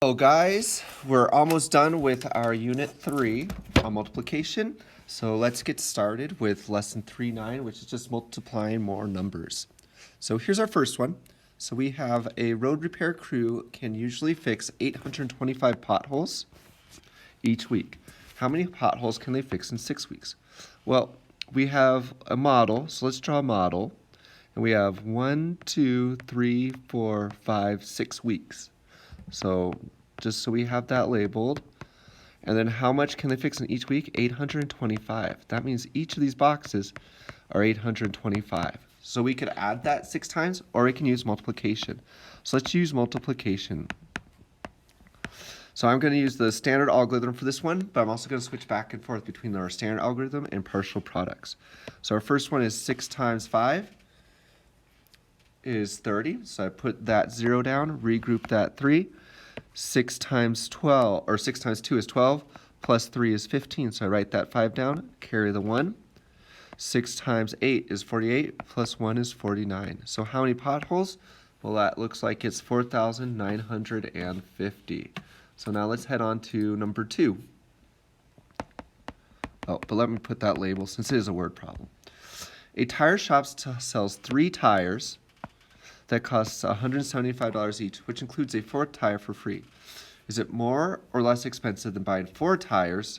Hello guys, we're almost done with our unit 3 on multiplication. So let's get started with lesson 3.9, which is just multiplying more numbers. So here's our first one. So we have a road repair crew can usually fix 825 potholes each week. How many potholes can they fix in 6 weeks? Well, we have a model, so let's draw a model. And we have 1, 2, 3, 4, 5, 6 weeks. So just so we have that labeled. And then how much can they fix in each week? 825. That means each of these boxes are 825. So we could add that 6 times, or we can use multiplication. So let's use multiplication. So I'm going to use the standard algorithm for this one, but I'm also going to switch back and forth between our standard algorithm and partial products. So our first one is 6 times 5 is 30. So I put that 0 down, regroup that 3. 6 times 12, or 6 times 2 is 12, plus 3 is 15. So I write that 5 down, carry the 1. 6 times 8 is 48, plus 1 is 49. So how many potholes? Well, that looks like it's 4,950. So now let's head on to number 2. Oh, but let me put that label since it is a word problem. A tire shop sells 3 tires that costs $175 each, which includes a 4th tire for free. Is it more or less expensive than buying 4 tires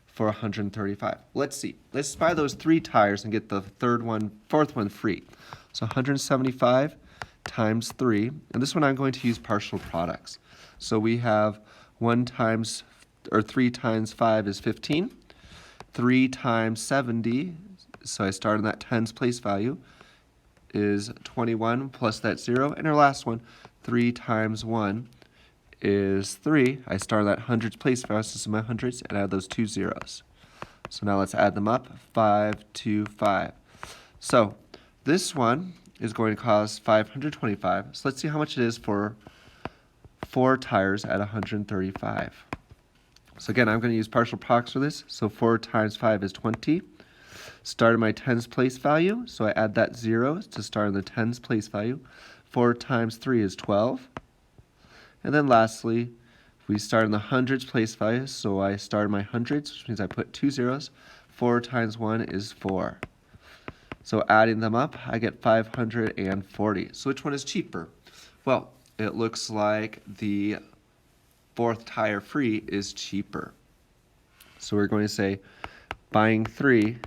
for $135? Let's see. Let's buy those 3 tires and get the 4th one free. So 175 times 3, and this one I'm going to use partial products. So we have 3 times 5 is 15. 3 times 70, so I start in that tens place value, is 21 plus that 0. And our last one, 3 times 1 is 3. I start that hundreds place value, so my hundreds, and add those 2 zeros. So now let's add them up, 5, 2, 5. So this one is going to cost 525. So let's see how much it is for 4 tires at 135. So again, I'm going to use partial products for this. So 4 times 5 is 20. Started my tens place value, so I add that 0 to start in the tens place value. 4 times 3 is 12. And then lastly, we start in the hundreds place value, so I start my hundreds, which means I put 2 zeros. 4 times 1 is 4. So adding them up, I get 540. So which one is cheaper? Well, it looks like the 4th tire free is cheaper. So we're going to say buying 3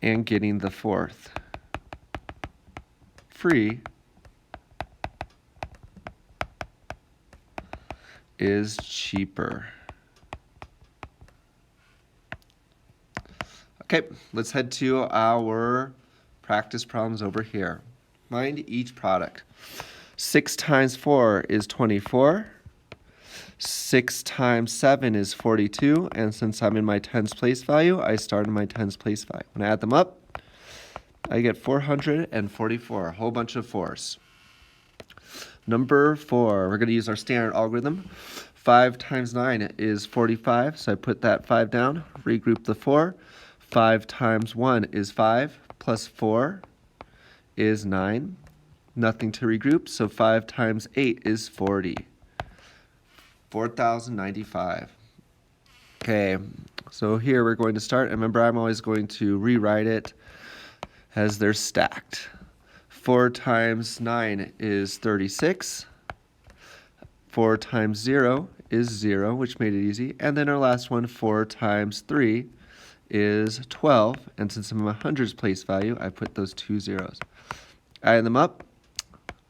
and getting the 4th free is cheaper. Okay, let's head to our practice problems over here. Find each product. 6 times 4 is 24. 6 times 7 is 42, and since I'm in my tens place value, I start in my tens place value. When I add them up, I get 444, a whole bunch of 4s. Number 4, we're going to use our standard algorithm. 5 times 9 is 45, so I put that 5 down, regroup the 4. 5 times 1 is 5, plus 4 is 9. Nothing to regroup, so 5 times 8 is 40. 4,095. Okay, so here we're going to start. Remember, I'm always going to rewrite it as they're stacked. 4 times 9 is 36. 4 times 0 is 0, which made it easy. And then our last one, 4 times 3 is 12. And since I'm in my hundreds place value, I put those 2 zeros. Add them up,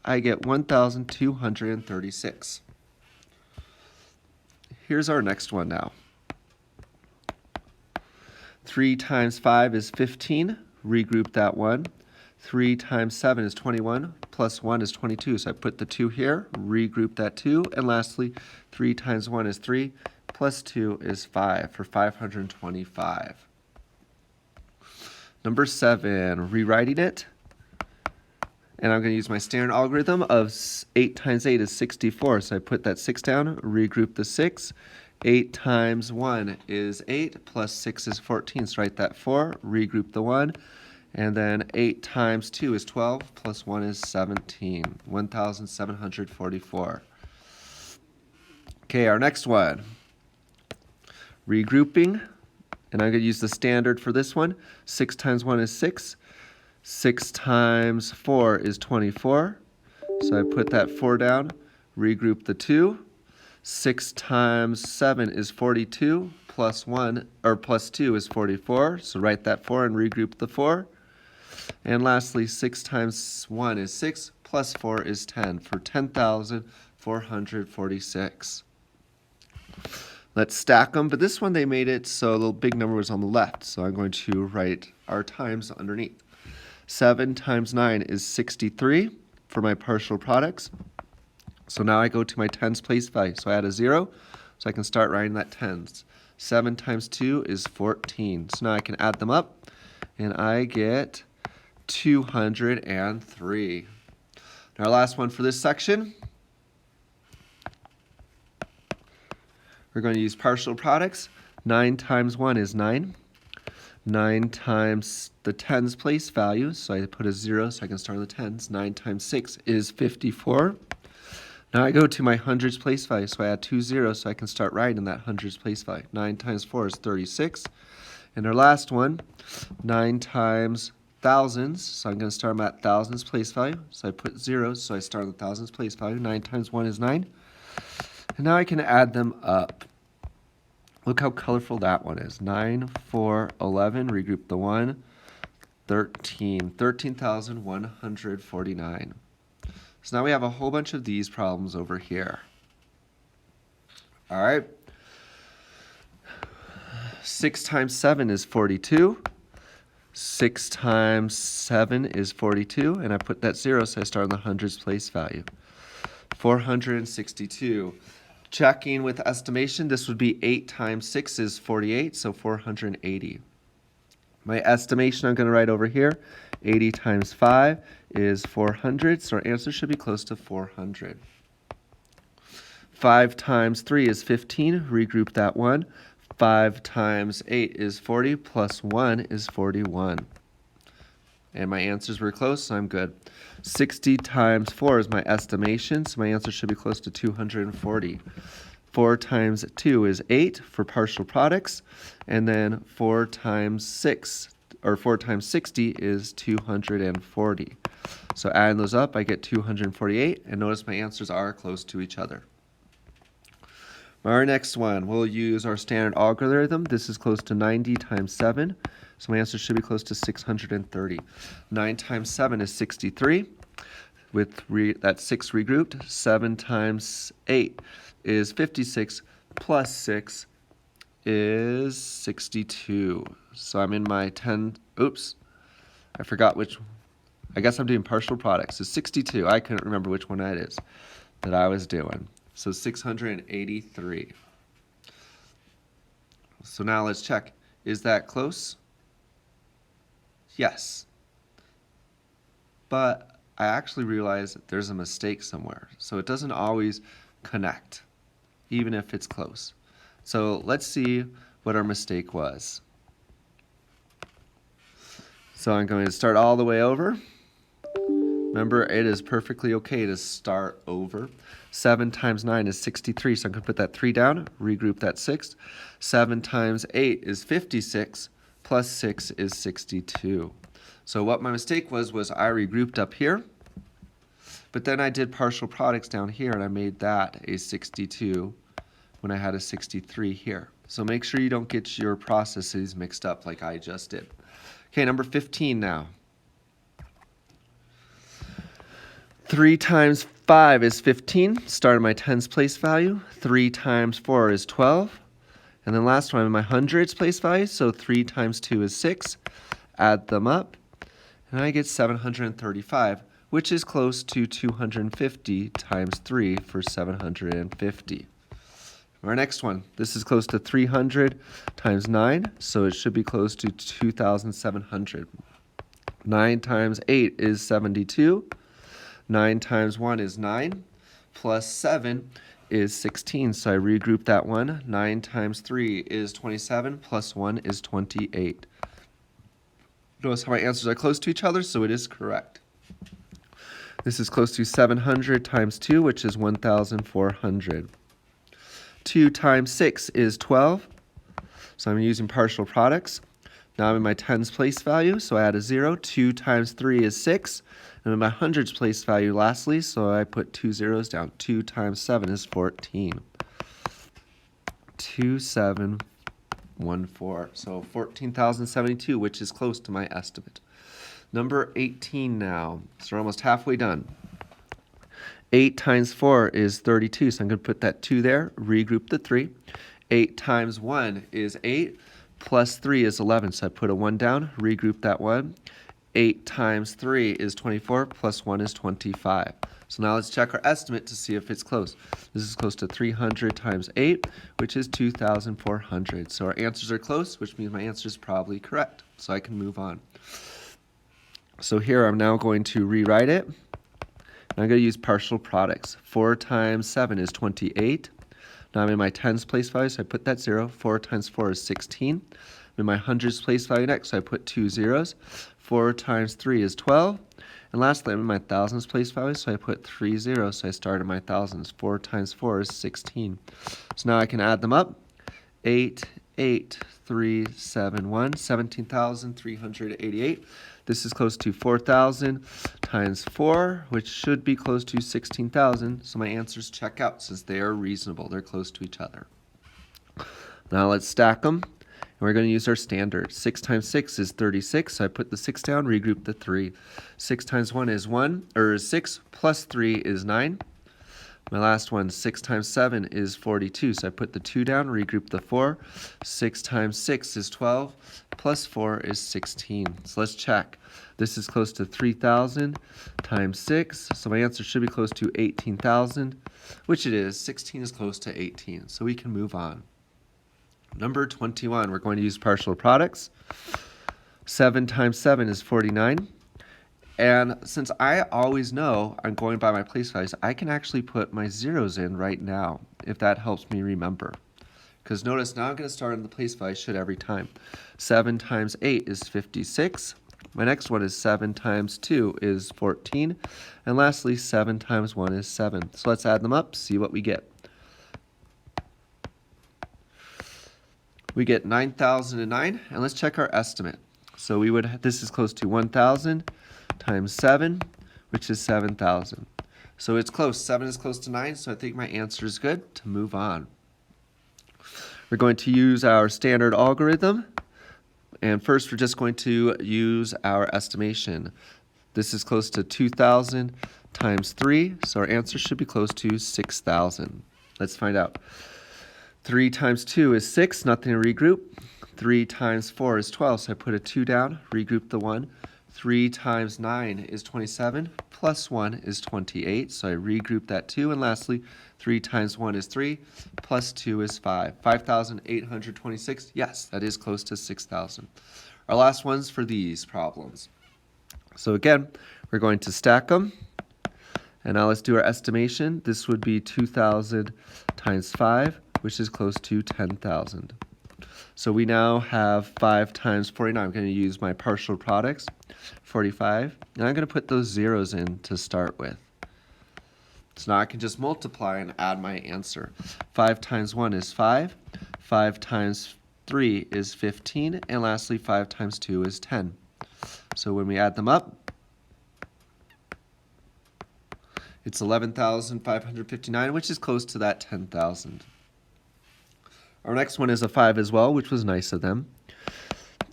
I get 1,236. Here's our next one now. 3 times 5 is 15. Regroup that 1. 3 times 7 is 21. Plus 1 is 22. So I put the 2 here. Regroup that 2. And lastly, 3 times 1 is 3. Plus 2 is 5 for 525. Number 7, rewriting it. And I'm going to use my standard algorithm of 8 times 8 is 64. So I put that 6 down, regroup the 6. 8 times 1 is 8, plus 6 is 14. So write that 4, regroup the 1, And then 8 times 2 is 12, plus 1 is 17, 1,744. Okay, our next one. Regrouping, and I'm going to use the standard for this one. 6 times 1 is 6. 6 times 4 is 24. So I put that 4 down, regroup the 2. 6 times 7 is 42, plus 2 is 44. So write that 4 and regroup the 4. And lastly, 6 times 1 is 6, plus 4 is 10, for 10,446. Let's stack them, but this one they made it so the big number was on the left, so I'm going to write our times underneath. 7 times 9 is 63 for my partial products. So now I go to my tens place value. So I add a 0, so I can start writing that tens. 7 times 2 is 14. So now I can add them up, and I get 203. And our last one for this section, we're going to use partial products. 9 times 1 is 9. 9 times the tens place value, so I put a 0 so I can start on the tens. 9 times 6 is 54. Now I go to my hundreds place value, so I add 2 zeros so I can start writing that hundreds place value. 9 times 4 is 36. And our last one, 9 times thousands, so I'm going to start them at thousands place value. So I put zeros, so I start on the thousands place value. 9 times 1 is 9. And now I can add them up. Look how colorful that one is. 9, 4, 11, regroup the 1, 13, 13,149. So now we have a whole bunch of these problems over here. All right. 6 times 7 is 42. 6 times 7 is 42, and I put that 0, so I start on the hundreds place value. 462. Checking with estimation, this would be 8 times 6 is 48, so 480. My estimation I'm going to write over here, 80 times 5 is 400, so our answer should be close to 400. 5 times 3 is 15, regroup that 1. 5 times 8 is 40, plus 1 is 41. And my answers were close, so I'm good. 60 times 4 is my estimation, so my answer should be close to 240. 4 times 2 is 8 for partial products, and then 4 times 60 is 240. So adding those up, I get 248, and notice my answers are close to each other. Our next one, we'll use our standard algorithm. This is close to 90 times 7, so my answer should be close to 630. 9 times 7 is 63, with that's 6 regrouped. 7 times 8 is 56, plus 6 is 62. So I'm in my 10, oops, I forgot which, I guess I'm doing partial products. It's 62, I couldn't remember which one that is that I was doing. So 683. So now let's check. Is that close? Yes. But I actually realized that there's a mistake somewhere. So it doesn't always connect, even if it's close. So let's see what our mistake was. So I'm going to start all the way over. Remember, it is perfectly okay to start over. 7 times 9 is 63, so I'm going to put that 3 down, regroup that 6. 7 times 8 is 56, plus 6 is 62. So what my mistake was I regrouped up here, but then I did partial products down here, and I made that a 62 when I had a 63 here. So make sure you don't get your processes mixed up like I just did. Okay, number 15 now. 3 times 5 is 15, start at my tens place value. 3 times 4 is 12. And then last one, my hundreds place value, so 3 times 2 is 6. Add them up, and I get 735, which is close to 250 times 3 for 750. Our next one, this is close to 300 times 9, so it should be close to 2,700. 9 times 8 is 72. 9 times 1 is 9, plus 7 is 16, so I regroup that one. 9 times 3 is 27, plus 1 is 28. Notice how my answers are close to each other, so it is correct. This is close to 700 times 2, which is 1,400. 2 times 6 is 12, so I'm using partial products. Now I'm in my tens place value, so I add a 0. 2 times 3 is 6. I'm in my hundreds place value lastly, so I put 2 zeros down. 2 times 7 is 14. 2714. So 14,072, which is close to my estimate. Number 18 now. So we're almost halfway done. 8 times 4 is 32, so I'm going to put that 2 there, regroup the 3. 8 times 1 is 8, plus 3 is 11, so I put a 1 down, regroup that 1. 8 times 3 is 24, plus 1 is 25. So now let's check our estimate to see if it's close. This is close to 300 times 8, which is 2,400. So our answers are close, which means my answer is probably correct. So I can move on. So here I'm now going to rewrite it. I'm going to use partial products. 4 times 7 is 28. Now I'm in my tens place value, so I put that 0. 4 times 4 is 16. I'm in my hundreds place value next, so I put 2 zeros. 4 times 3 is 12. And lastly, I'm in my thousands place value, so I put 3 zeros, so I started my thousands. 4 times 4 is 16. So now I can add them up. 8, 8, 3, 7, 1, 17,388. This is close to 4,000 times 4, which should be close to 16,000. So my answers check out since they are reasonable. They're close to each other. Now let's stack them. And we're going to use our standard. 6 times 6 is 36, so I put the 6 down, regroup the 3. 6 times 1 is 6, plus 3 is 9. My last one, 6 times 7 is 42, so I put the 2 down, regroup the 4. 6 times 6 is 12, plus 4 is 16. So let's check. This is close to 3,000 times 6, so my answer should be close to 18,000, which it is. 16 is close to 18, so we can move on. Number 21, we're going to use partial products. 7 times 7 is 49. And since I always know I'm going by my place values, I can actually put my zeros in right now, if that helps me remember. Because notice now I'm going to start on the place value I should every time. 7 times 8 is 56. My next one is 7 times 2 is 14. And lastly, 7 times 1 is 7. So let's add them up, see what we get. We get 9,009, and let's check our estimate. So this is close to 1,000 times 7, which is 7,000. So it's close. 7 is close to 9, so I think my answer is good to move on. We're going to use our standard algorithm, and first we're just going to use our estimation. This is close to 2,000 times 3, so our answer should be close to 6,000. Let's find out. 3 times 2 is 6, nothing to regroup. 3 times 4 is 12, so I put a 2 down, regroup the 1. 3 times 9 is 27, plus 1 is 28, so I regroup that 2. And lastly, 3 times 1 is 3, plus 2 is 5. 5,826, yes, that is close to 6,000. Our last ones for these problems. So again, we're going to stack them. And now let's do our estimation. This would be 2,000 times 5, which is close to 10,000. So we now have 5 times 49. I'm going to use my partial products, 45. And I'm going to put those zeros in to start with. So now I can just multiply and add my answer. 5 times 1 is 5. 5 times 3 is 15. And lastly, 5 times 2 is 10. So when we add them up, it's 11,559, which is close to that 10,000. Our next one is a 5 as well, which was nice of them.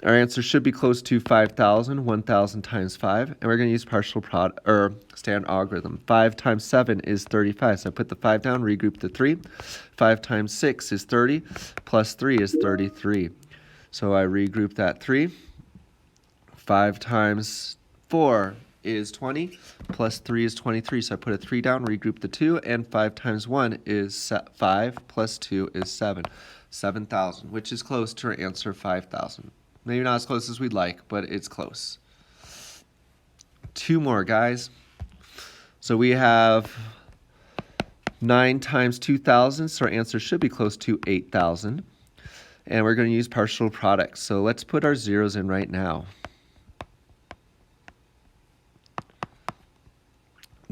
Our answer should be close to 5,000, 1,000 times 5, and we're going to use standard algorithm. 5 times 7 is 35, so I put the 5 down, regroup the 3. 5 times 6 is 30, plus 3 is 33. So I regroup that 3. 5 times 4 is 20, plus 3 is 23, so I put a 3 down, regroup the 2, and 5 times 1 is 5, plus 2 is 7. 7,000, which is close to our answer 5,000. Maybe not as close as we'd like, but it's close. 2 more, guys. So we have 9 times 2,000, so our answer should be close to 8,000. And we're going to use partial products. So let's put our zeros in right now.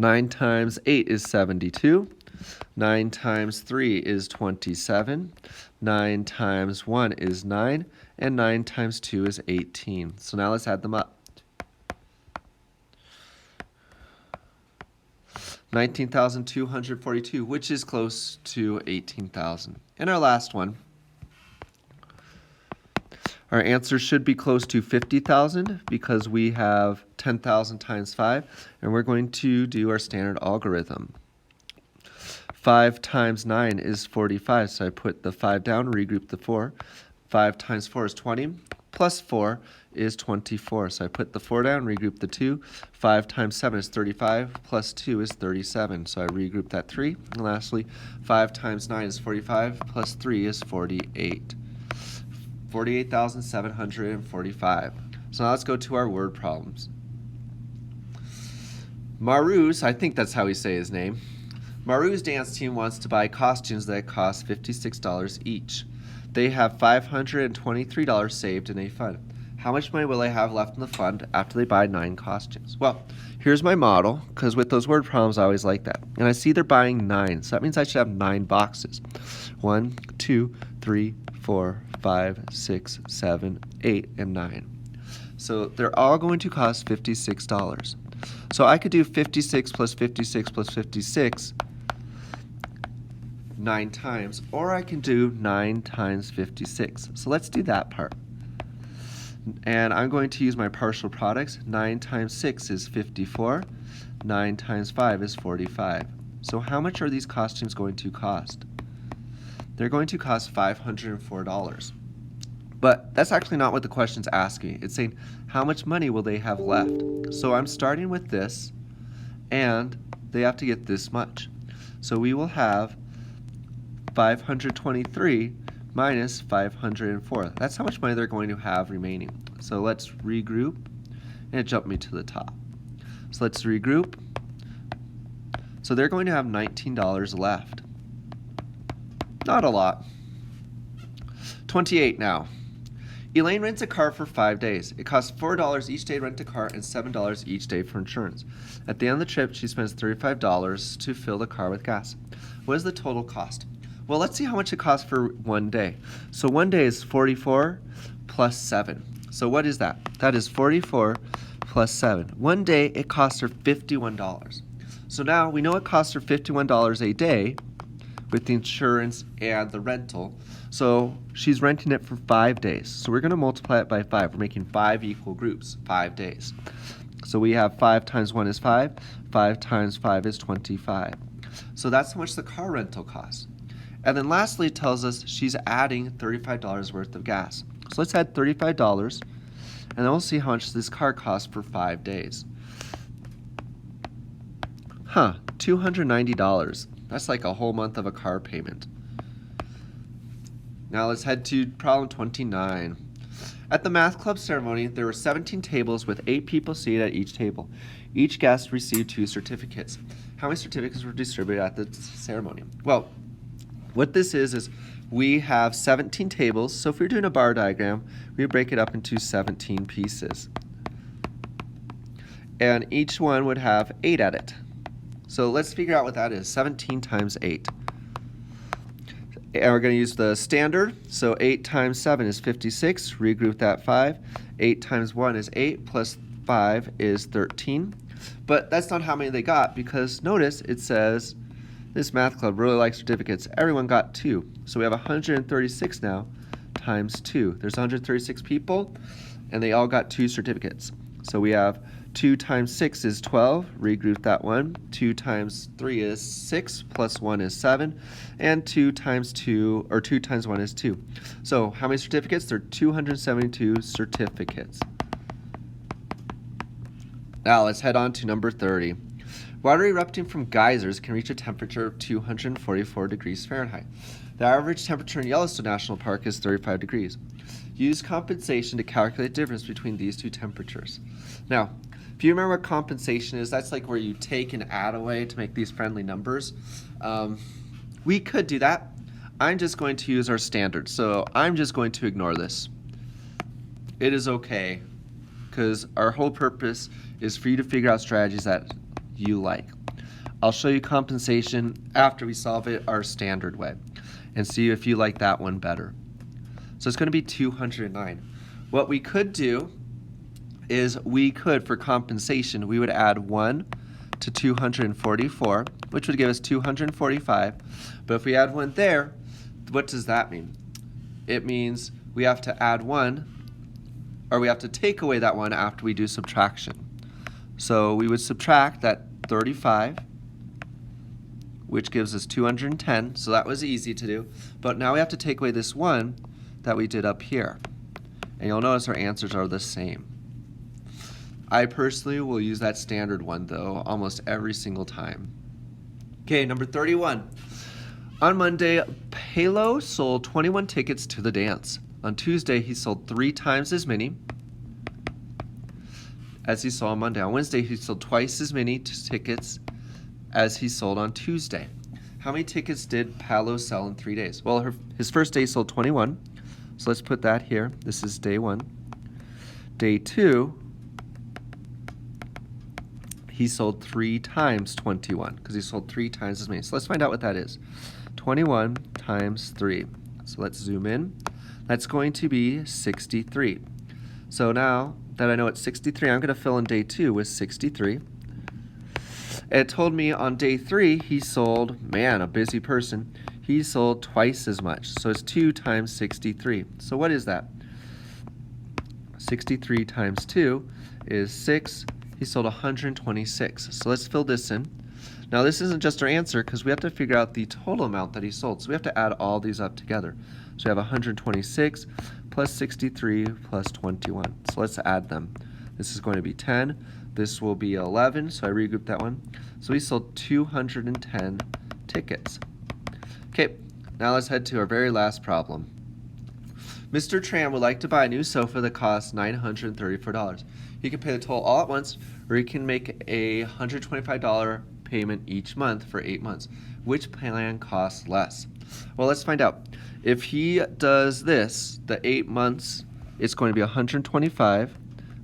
9 times 8 is 72. 9 times 3 is 27. 9 times 1 is 9. And 9 times 2 is 18. So now let's add them up. 19,242, which is close to 18,000. And our last one. Our answer should be close to 50,000 because we have 10,000 times 5, and we're going to do our standard algorithm. 5 times 9 is 45, so I put the 5 down, regroup the 4. 5 times 4 is 20, plus 4 is 24, so I put the 4 down, regroup the 2. 5 times 7 is 35, plus 2 is 37, so I regroup that 3. And lastly, 5 times 9 is 45, plus 3 is 48. 48,745. So now let's go to our word problems. Maru's, I think that's how we say his name. Maru's dance team wants to buy costumes that cost $56 each. They have $523 saved in a fund. How much money will they have left in the fund after they buy 9 costumes? Well, here's my model, because with those word problems I always like that. And I see they're buying 9, so that means I should have 9 boxes. 1, 2, 3, 4, 5, 6, 7, 8, and 9. So they're all going to cost $56. So I could do 56 plus 56 plus 56 9 times, or I can do 9 times 56. So let's do that part. And I'm going to use my partial products. 9 times 6 is 54. 9 times 5 is 45. So how much are these costumes going to cost? They're going to cost $504. But that's actually not what the question's asking. It's saying, how much money will they have left? So I'm starting with this, and they have to get this much. So we will have 523 minus 504. That's how much money they're going to have remaining. So let's regroup, and it jumped me to the top. So let's regroup. So they're going to have $19 left. Not a lot. 28 now. Elaine rents a car for 5 days. It costs $4 each day to rent a car and $7 each day for insurance. At the end of the trip, she spends $35 to fill the car with gas. What is the total cost? Well, let's see how much it costs for 1 day. So 1 day is 44 plus 7. So what is that? That is 44 plus 7. 1 day, it costs her $51. So now we know it costs her $51 a day with the insurance and the rental. So she's renting it for 5 days. So we're going to multiply it by 5. We're making 5 equal groups, 5 days. So we have 5 times 1 is 5. 5 times 5 is 25. So that's how much the car rental costs. And then lastly, it tells us she's adding $35 worth of gas. So let's add $35, and then we'll see how much this car costs for 5 days. $290. That's like a whole month of a car payment. Now let's head to problem 29. At the math club ceremony, there were 17 tables with 8 people seated at each table. Each guest received 2 certificates. How many certificates were distributed at the ceremony? Well, what this is we have 17 tables. So if we're doing a bar diagram, we break it up into 17 pieces. And each one would have 8 at it. So let's figure out what that is. 17 times 8. And we're going to use the standard. So 8 times 7 is 56. Regroup that 5. 8 times 1 is 8 plus 5 is 13. But that's not how many they got, because notice it says this math club really likes certificates. Everyone got 2. So we have 136 now times 2. There's 136 people, and they all got 2 certificates. So we have 2 times 6 is 12. Regroup that 1. 2 times 3 is 6, plus 1 is 7. And 2 times 2 times 1 is 2. So how many certificates? There are 272 certificates. Now let's head on to number 30. Water erupting from geysers can reach a temperature of 244 degrees Fahrenheit. The average temperature in Yellowstone National Park is 35 degrees. Use compensation to calculate the difference between these 2 temperatures. Now, if you remember what compensation is, that's like where you take and add away to make these friendly numbers. We could do that. I'm just going to use our standard, so I'm just going to ignore this. It is okay, because our whole purpose is for you to figure out strategies that you like. I'll show you compensation after we solve it our standard way and see if you like that one better. So it's going to be 209. What we could do is for compensation, we would add 1 to 244, which would give us 245. But if we add 1 there, what does that mean? It means we have to add 1, or we have to take away that 1 after we do subtraction. So we would subtract that 35, which gives us 210. So that was easy to do. But now we have to take away this 1 that we did up here. And you'll notice our answers are the same. I personally will use that standard one, though, almost every single time. Okay, number 31. On Monday, Palo sold 21 tickets to the dance. On Tuesday, he sold 3 times as many as he sold on Monday. On Wednesday, he sold twice as many tickets as he sold on Tuesday. How many tickets did Palo sell in 3 days? Well, his first day sold 21. So let's put that here. This is day 1. Day 2, he sold 3 times 21 because he sold 3 times as many. So let's find out what that is. 21 times 3. So let's zoom in. That's going to be 63. So now that I know it's 63, I'm going to fill in day 2 with 63. It told me on day 3 he sold, man, a busy person, he sold twice as much. So it's 2 times 63. So what is that? 63 times 2 is 6. He sold 126. So let's fill this in. Now this isn't just our answer because we have to figure out the total amount that he sold. So we have to add all these up together. So we have 126 plus 63 plus 21. So let's add them. This is going to be 10. This will be 11. So I regrouped that one. So he sold 210 tickets. Okay, now let's head to our very last problem. Mr. Tran would like to buy a new sofa that costs $934. He can pay the total all at once, or he can make a $125 payment each month for 8 months. Which plan costs less? Well, let's find out. If he does this, the 8 months, it's going to be 125,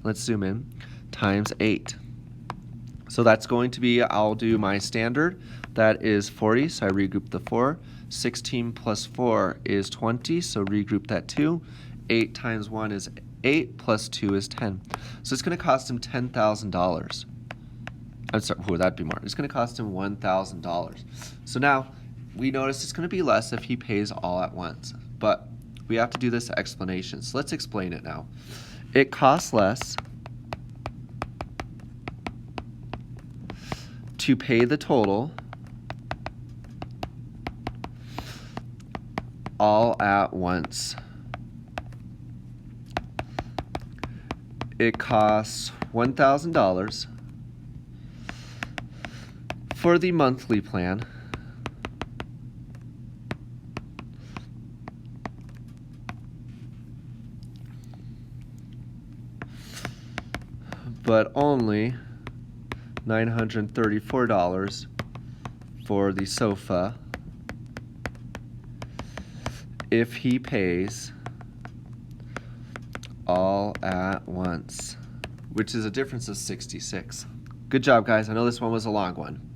let's zoom in, times 8. So that's going to be, I'll do my standard, that is 40, so I regroup the 4. 16 plus 4 is 20, so regroup that 2. 8 times 1 is 8, plus 2 is 10. So it's going to cost him $10,000. I'm sorry, would that be more? It's going to cost him $1,000. So now we notice it's going to be less if he pays all at once, but we have to do this explanation. So let's explain it now. It costs less to pay the total all at once. It costs $1,000 for the monthly plan, but only $934 for the sofa if he pays all at once, which is a difference of 66. Good job, guys. I know this one was a long one.